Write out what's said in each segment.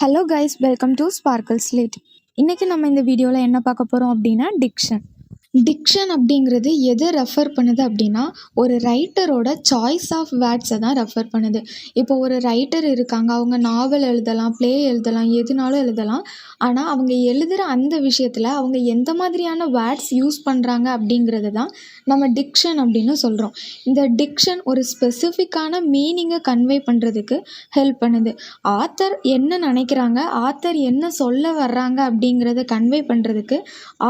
Hello guys, welcome to sparkle slate. இன்றைக்கி நம்ம இந்த வீடியோவில் என்ன பார்க்க போகிறோம் அப்படின்னா டிக்ஷன் அப்படிங்கிறது எதை ரெஃபர் பண்ணுது அப்படின்னா ஒரு ரைட்டரோட சாய்ஸ் ஆஃப் வேர்ட்ஸை தான் ரெஃபர் பண்ணுது. இப்போ ஒரு ரைட்டர் இருக்காங்க, அவங்க நாவல் எழுதலாம், ப்ளே எழுதலாம், எதுனாலும் எழுதலாம். ஆனால் அவங்க எழுதுகிற அந்த விஷயத்தில் அவங்க எந்த மாதிரியான வேர்ட்ஸ் யூஸ் பண்ணுறாங்க அப்படிங்கிறது தான் நம்ம டிக்ஷன் அப்படின்னு சொல்கிறோம். இந்த டிக்ஷன் ஒரு ஸ்பெசிஃபிக்கான மீனிங்கை கன்வே பண்ணுறதுக்கு ஹெல்ப் பண்ணுது. ஆத்தர் என்ன நினைக்கிறாங்க, ஆத்தர் என்ன சொல்ல வர்றாங்க அப்படிங்கிறத கன்வே பண்ணுறதுக்கு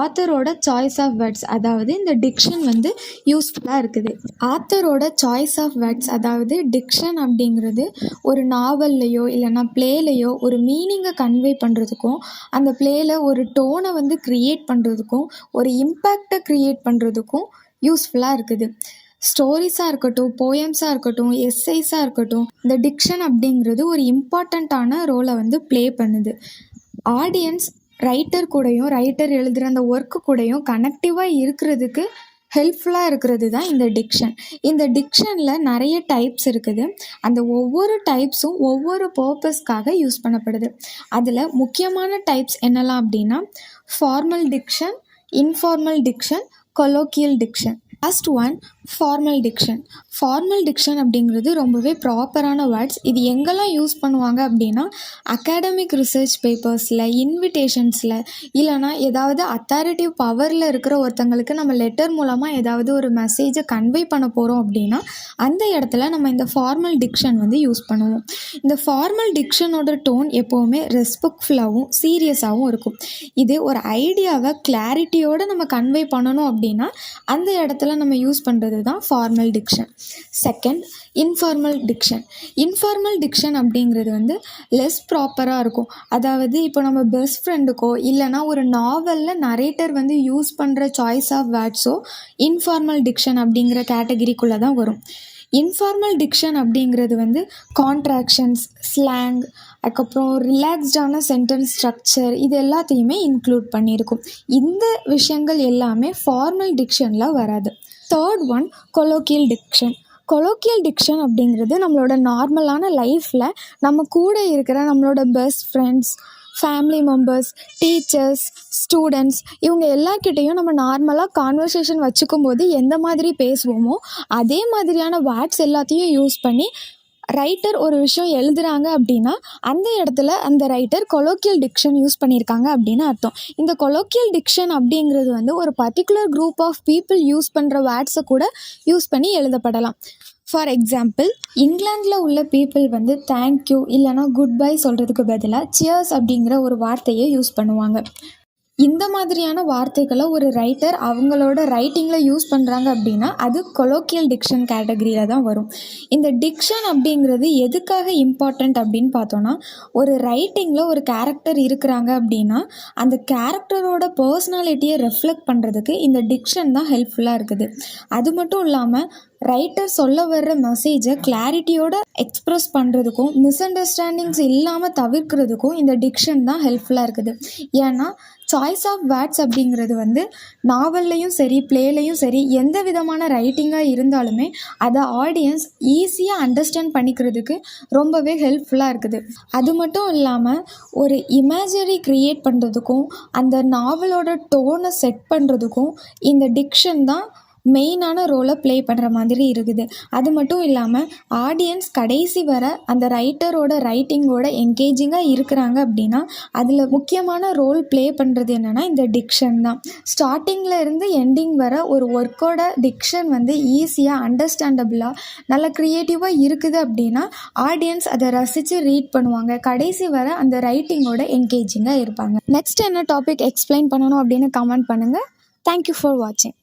ஆத்தரோட சாய்ஸ் ஆஃப் வேர்ட்ஸ், அதாவது இந்த டிக்ஷன் வந்து யூஸ்ஃபுல்லாக இருக்குது. ஆத்தரோட சாய்ஸ் ஆஃப் வேர்ட்ஸ், அதாவது டிக்ஷன் அப்படிங்கிறது ஒரு நாவல்லையோ இல்லைன்னா ப்ளேலையோ ஒரு மீனிங்கை கன்வே பண்ணுறதுக்கும், அந்த ப்ளேயில் ஒரு டோனை வந்து க்ரியேட் பண்ணுறதுக்கும், ஒரு இம்பேக்டை க்ரியேட் பண்ணுறதுக்கும் யூஸ்ஃபுல்லாக இருக்குது. ஸ்டோரிஸாக இருக்கட்டும், போயம்ஸாக இருக்கட்டும், எஸ்ஸைஸாக இருக்கட்டும், இந்த டிக்ஷன் அப்படிங்கிறது ஒரு இம்பார்ட்டண்ட்டான ரோலை வந்து ப்ளே பண்ணுது. ஆடியன்ஸ் ரைட்டர் கூடயும், ரைட்டர் எழுதுகிற அந்த ஒர்க்கு கூடயும் கனெக்டிவாக இருக்கிறதுக்கு ஹெல்ப்ஃபுல்லாக இருக்கிறது தான் இந்த டிக்ஷன். இந்த டிக்ஷனில் நிறைய டைப்ஸ் இருக்குது. அந்த ஒவ்வொரு டைப்ஸும் ஒவ்வொரு பர்பஸ்க்காக யூஸ் பண்ணப்படுது. அதில் முக்கியமான டைப்ஸ் என்னெல்லாம் அப்படின்னா formal diction, informal diction, colloquial diction. First one, formal diction. Formal diction அப்படிங்கிறது ரொம்பவே ப்ராப்பரான வேர்ட்ஸ். இது எங்கெல்லாம் யூஸ் பண்ணுவாங்க அப்படின்னா அகாடமிக் ரிசர்ச் பேப்பர்ஸில், இன்விடேஷன்ஸில், இல்லைனா ஏதாவது அத்தாரிட்டிவ் பவரில் இருக்கிற ஒருத்தங்களுக்கு நம்ம லெட்டர் மூலமாக ஏதாவது ஒரு மெசேஜை கன்வே பண்ண போகிறோம் அப்படின்னா அந்த இடத்துல நம்ம இந்த ஃபார்மல் டிக்ஷன் வந்து யூஸ் பண்ணுவோம். இந்த ஃபார்மல் டிக்ஷனோட டோன் எப்போவுமே ரெஸ்பெக்ட்ஃபுல்லாகவும் சீரியஸாகவும் இருக்கும். இது ஒரு ஐடியாவை கிளாரிட்டியோடு நம்ம கன்வே பண்ணணும் அப்படின்னா அந்த இடத்துல நம்ம யூஸ் பண்ணுறது தான் formal diction. Second, informal diction. Informal diction அப்படிங்கிறது வந்து லெஸ் ப்ராப்பராக இருக்கும். அதாவது இப்போ நம்ம பெஸ்ட் ஃப்ரெண்டுக்கோ இல்லைனா ஒரு நாவலில் நரேட்டர் வந்து யூஸ் பண்ணுற சாய்ஸ் ஆஃப் வேர்ட்ஸோ இன்ஃபார்மல் டிக்ஷன் அப்படிங்கிற கேட்டகிரிக்குள்ளே தான் வரும். இன்ஃபார்மல் டிக்ஷன் அப்படிங்கிறது வந்து கான்ட்ராக்ஷன்ஸ், ஸ்லாங், அதுக்கப்புறம் ரிலாக்ஸ்டான சென்டென்ஸ் ஸ்ட்ரக்சர், இது எல்லாத்தையுமே இன்க்ளூட் பண்ணியிருக்கும். இந்த விஷயங்கள் எல்லாமே ஃபார்மல் டிக்ஷனில் வராது. Third one, colloquial diction. Colloquial diction அப்படிங்கிறது நம்மளோட நார்மலான லைஃப்பில் நம்ம கூட இருக்கிற நம்மளோட best friends, family members, teachers, students, இவங்க எல்லார்கிட்டேயும் நம்ம நார்மலாக கான்வர்சேஷன் வச்சுக்கும் போது எந்த மாதிரி பேசுவோமோ அதே மாதிரியான வேர்ட்ஸ் எல்லாத்தையும் யூஸ் பண்ணி ரைட்டர் ஒரு விஷயம் எழுதுகிறாங்க அப்படின்னா அந்த இடத்துல அந்த ரைட்டர் கொலோக்கியல் டிக்ஷன் யூஸ் பண்ணியிருக்காங்க அப்படின்னு அர்த்தம். இந்த கொலோக்கியல் டிக்ஷன் அப்படிங்கிறது வந்து ஒரு particular group of people use பண்ணுற வேர்ட்ஸை கூட யூஸ் பண்ணி எழுதப்படலாம். ஃபார் எக்ஸாம்பிள், இங்கிலாண்டில் உள்ள பீப்புள் வந்து தேங்க்யூ இல்லைனா குட் பை சொல்கிறதுக்கு பதிலாக சியர்ஸ் அப்படிங்கிற ஒரு வார்த்தையை யூஸ் பண்ணுவாங்க. இந்த மாதிரியான வார்த்தைகளை ஒரு ரைட்டர் அவங்களோட ரைட்டிங்கில் யூஸ் பண்ணுறாங்க அப்படின்னா அது கொலோக்கியல் டிக்ஷன் கேட்டகரியில் தான் வரும். இந்த டிக்ஷன் அப்படிங்கிறது எதுக்காக இம்பார்ட்டண்ட் அப்படின்னு பார்த்தோன்னா, ஒரு ரைட்டிங்கில் ஒரு கேரக்டர் இருக்கிறாங்க அப்படின்னா அந்த கேரக்டரோட பர்சனாலிட்டியை ரெஃப்ளெக்ட் பண்ணுறதுக்கு இந்த டிக்ஷன் தான் ஹெல்ப்ஃபுல்லாக இருக்குது. அது மட்டும் இல்லாமல் ரைட்டர் சொல்ல வர்ற மெசேஜை கிளாரிட்டியோட எக்ஸ்ப்ரெஸ் பண்ணுறதுக்கும், மிஸ் அண்டர்ஸ்டாண்டிங்ஸ் இல்லாமல் தவிர்க்கிறதுக்கும் இந்த டிக்ஷன் தான் ஹெல்ப்ஃபுல்லாக இருக்குது. ஏன்னா சாய்ஸ் ஆஃப் வேர்ட்ஸ் அப்படிங்கிறது வந்து நாவல்லையும் சரி, ப்ளேலையும் சரி, எந்த விதமான ரைட்டிங்காக இருந்தாலுமே அதை ஆடியன்ஸ் ஈஸியாக அண்டர்ஸ்டாண்ட் பண்ணிக்கிறதுக்கு ரொம்பவே ஹெல்ப்ஃபுல்லாக இருக்குது. அது மட்டும் இல்லாமல் ஒரு இமேஜரி க்ரியேட் பண்ணுறதுக்கும் அந்த நாவலோட டோனை செட் பண்ணுறதுக்கும் இந்த டிக்ஷன் தான் மெயினான ரோலை ப்ளே பண்ணுற மாதிரி இருக்குது. அது மட்டும் இல்லாமல் ஆடியன்ஸ் கடைசி வர அந்த ரைட்டரோட ரைட்டிங்கோட என்கேஜிங்காக இருக்கிறாங்க அப்படின்னா அதில் முக்கியமான ரோல் ப்ளே பண்ணுறது என்னென்னா இந்த டிக்ஷன் தான். ஸ்டார்டிங்கில் இருந்து எண்டிங் வர ஒரு ஒர்க்கோட டிக்ஷன் வந்து ஈஸியாக அண்டர்ஸ்டாண்டபிளாக நல்ல க்ரியேட்டிவாக இருக்குது அப்படின்னா ஆடியன்ஸ் அதை ரசித்து ரீட் பண்ணுவாங்க. கடைசி வர அந்த ரைட்டிங்கோட என்கேஜிங்காக இருப்பாங்க. நெக்ஸ்ட் என்ன டாபிக் எக்ஸ்பிளைன் பண்ணணும் அப்படின்னு கமெண்ட் பண்ணுங்கள். Thank you for watching.